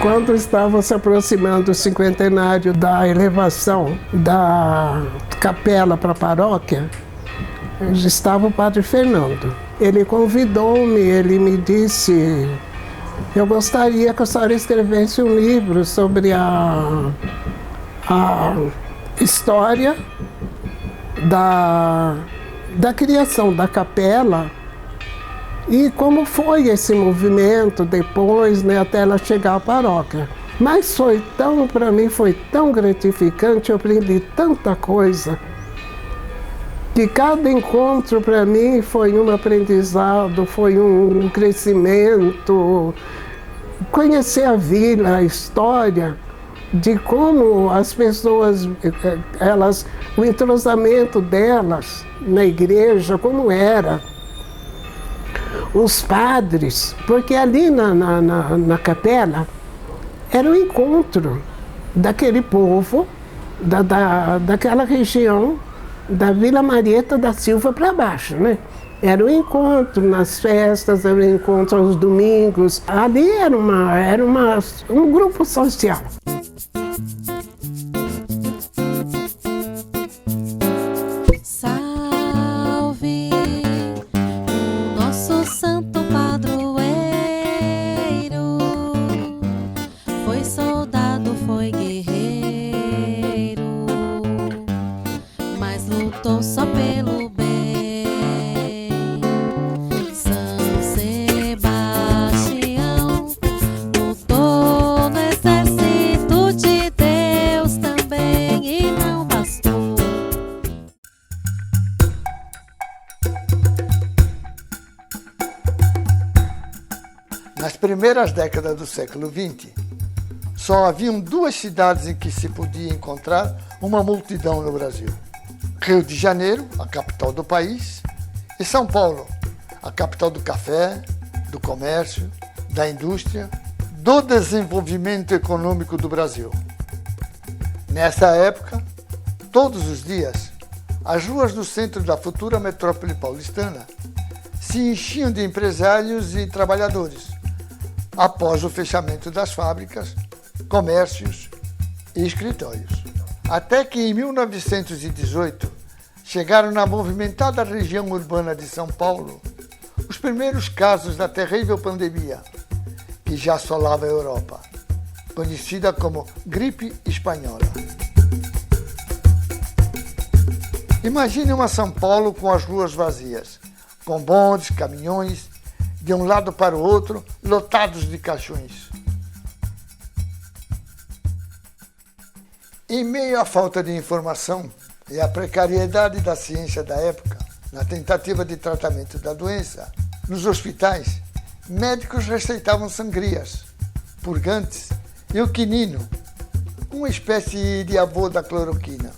Quando estava se aproximando o cinquentenário da elevação da capela para a paróquia, estava o Padre Fernando. Ele convidou-me, ele me disse: eu gostaria que a senhora escrevesse um livro sobre a história da criação da capela e como foi esse movimento depois, né, até ela chegar à paróquia. Mas para mim foi tão gratificante, eu aprendi tanta coisa, que cada encontro para mim foi um aprendizado, foi um crescimento, conhecer a vila, a história, de como as pessoas, o entrosamento delas na igreja, como era. Os padres, porque ali na capela era o encontro daquele povo, daquela região, da Vila Marieta da Silva para baixo, né? Era o encontro nas festas, era o encontro aos domingos. Ali era um grupo social. Salve o nosso santo padroeiro. Foi soldado, foi guerreiro, mas lutou só pelo bem. São Sebastião lutou no exército de Deus também e não bastou. Nas primeiras décadas do século XX, só haviam duas cidades em que se podia encontrar uma multidão no Brasil: Rio de Janeiro, a capital do país, e São Paulo, a capital do café, do comércio, da indústria, do desenvolvimento econômico do Brasil. Nessa época, todos os dias, as ruas do centro da futura metrópole paulistana se enchiam de empresários e trabalhadores, após o fechamento das fábricas, comércios e escritórios. Até que em 1918 chegaram na movimentada região urbana de São Paulo os primeiros casos da terrível pandemia que já assolava a Europa, conhecida como gripe espanhola. Imagine uma São Paulo com as ruas vazias, com bondes, caminhões, de um lado para o outro, lotados de caixões. Em meio à falta de informação e à precariedade da ciência da época, na tentativa de tratamento da doença, nos hospitais, médicos receitavam sangrias, purgantes e o quinino, uma espécie de avô da cloroquina.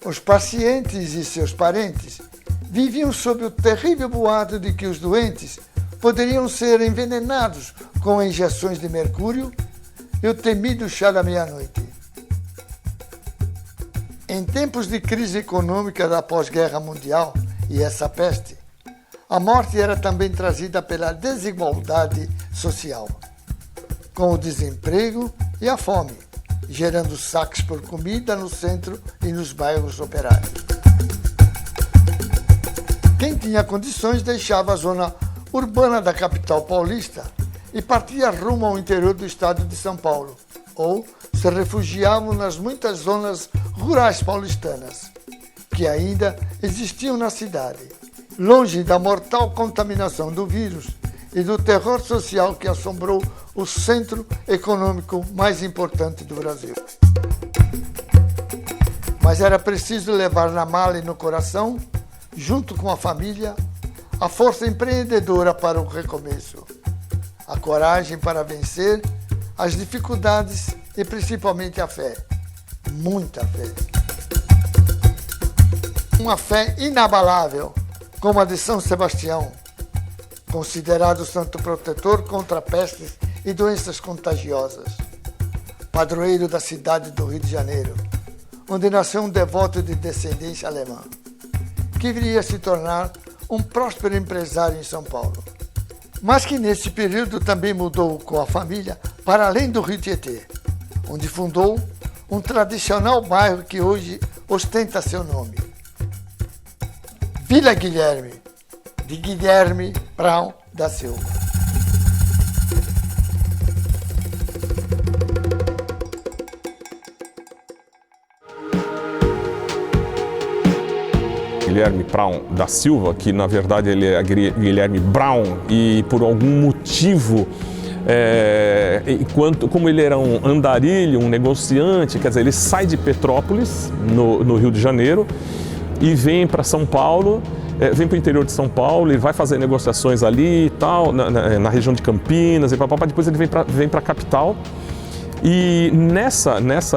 Os pacientes e seus parentes viviam sob o terrível boato de que os doentes poderiam ser envenenados com injeções de mercúrio e o temido chá da meia-noite. Em tempos de crise econômica da pós-guerra mundial e essa peste, a morte era também trazida pela desigualdade social, com o desemprego e a fome, gerando saques por comida no centro e nos bairros operários. Quem tinha condições deixava a zona urbana da capital paulista e partia rumo ao interior do estado de São Paulo, ou se refugiavam nas muitas zonas rurais paulistanas, que ainda existiam na cidade, longe da mortal contaminação do vírus e do terror social que assombrou o centro econômico mais importante do Brasil. Mas era preciso levar na mala e no coração, junto com a família, a força empreendedora para o recomeço, a coragem para vencer as dificuldades e principalmente a fé, muita fé. Uma fé inabalável, como a de São Sebastião, considerado santo protetor contra pestes e doenças contagiosas, padroeiro da cidade do Rio de Janeiro, onde nasceu um devoto de descendência alemã, que viria a se tornar um próspero empresário em São Paulo, mas que nesse período também mudou com a família para além do Rio Tietê, onde fundou um tradicional bairro que hoje ostenta seu nome. Vila Guilherme, de Guilherme Brown da Silva. Guilherme Brown da Silva, que na verdade ele é Guilherme Brown e por algum motivo, como ele era um andarilho, um negociante, quer dizer, ele sai de Petrópolis, no Rio de Janeiro, e vem para São Paulo, vem para o interior de São Paulo, ele vai fazer negociações ali e tal, na região de Campinas, e depois ele vem para a capital, e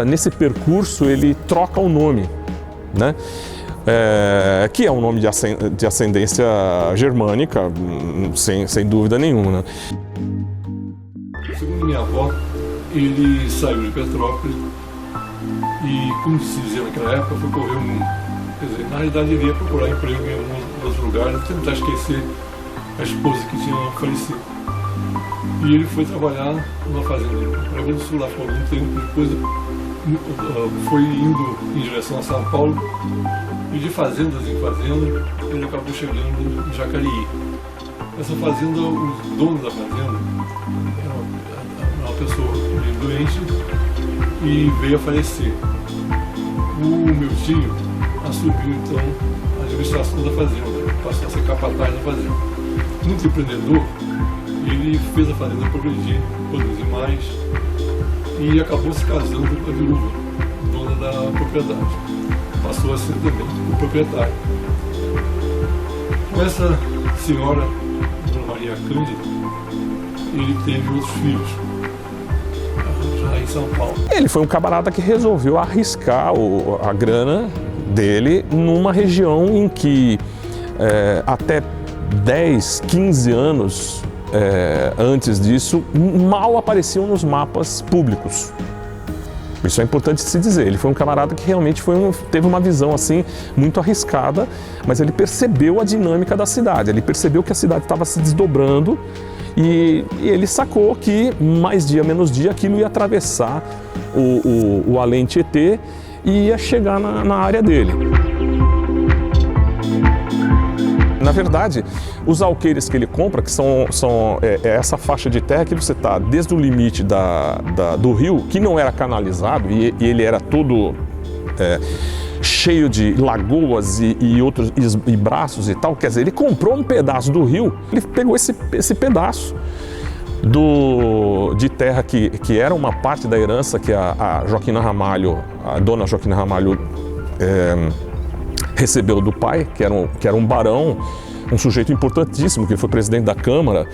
nesse percurso ele troca o nome, né? Que é um nome de ascendência germânica, sem dúvida nenhuma. Segundo minha avó, ele saiu de Petrópolis e, como se dizia naquela época, foi correr o mundo. Quer dizer, na realidade ele ia procurar emprego em alguns outros lugares, tentar esquecer a esposa que tinha falecido. E ele foi trabalhar numa fazenda no Rio Grande do Sul, lá por algum tempo, depois foi indo em direção a São Paulo. E de fazendas em fazenda, ele acabou chegando em Jacareí. Essa fazenda, o dono da fazenda era uma pessoa doente e veio a falecer. O meu tio assumiu então a administração da fazenda, passou a ser capataz da fazenda. Muito empreendedor, ele fez a fazenda progredir, produzir mais e acabou se casando com a viúva, dona da propriedade. Passou a ser também o proprietário. Com essa senhora, Dona Maria Cândida, ele teve outros filhos, já em São Paulo. Ele foi um camarada que resolveu arriscar a grana dele numa região em que até 10, 15 anos antes disso, mal apareciam nos mapas públicos. Isso é importante se dizer. Ele foi um camarada que realmente teve uma visão assim muito arriscada, mas ele percebeu a dinâmica da cidade, ele percebeu que a cidade estava se desdobrando e ele sacou que mais dia menos dia aquilo ia atravessar o Além Tietê e ia chegar na área dele. Na verdade, os alqueires que ele compra, que são essa faixa de terra que você está desde o limite do rio, que não era canalizado e ele era todo cheio de lagoas e braços e tal, quer dizer, ele comprou um pedaço do rio, ele pegou esse pedaço de terra que era uma parte da herança que a Joaquina Ramalho, a dona Joaquina Ramalho, recebeu do pai, que era um barão, um sujeito importantíssimo, que foi presidente da Câmara,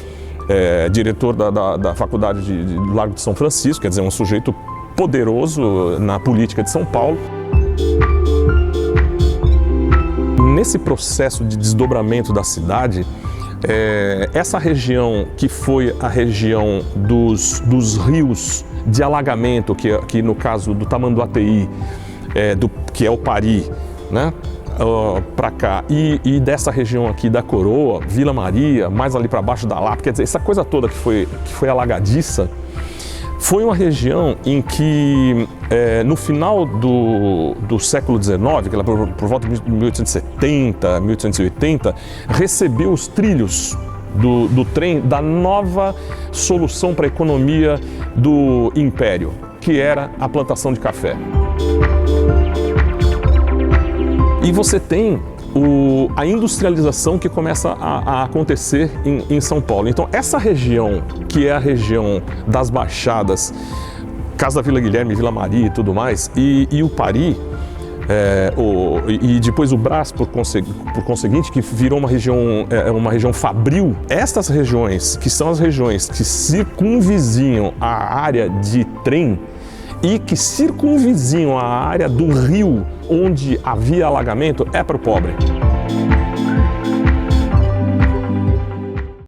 diretor da Faculdade de Largo de São Francisco, quer dizer, um sujeito poderoso na política de São Paulo. Nesse processo de desdobramento da cidade, essa região que foi a região dos rios de alagamento, que no caso do Tamanduateí, que é o Pari, né? Para cá, e dessa região aqui da Coroa, Vila Maria, mais ali para baixo da Lapa, quer dizer, essa coisa toda que foi alagadiça, foi uma região em que no final do século XIX, por volta de 1870, 1880, recebeu os trilhos do trem da nova solução para a economia do Império, que era a plantação de café. E você tem a industrialização que começa a acontecer em São Paulo. Então, essa região, que é a região das Baixadas, Casa da Vila Guilherme, Vila Maria e tudo mais, e o Pari, e depois o Brás, por conseguinte, que virou uma região fabril. Estas regiões, que são as regiões que circunvizinham a área de trem, e que circunvizinham a área do rio onde havia alagamento, é para o pobre.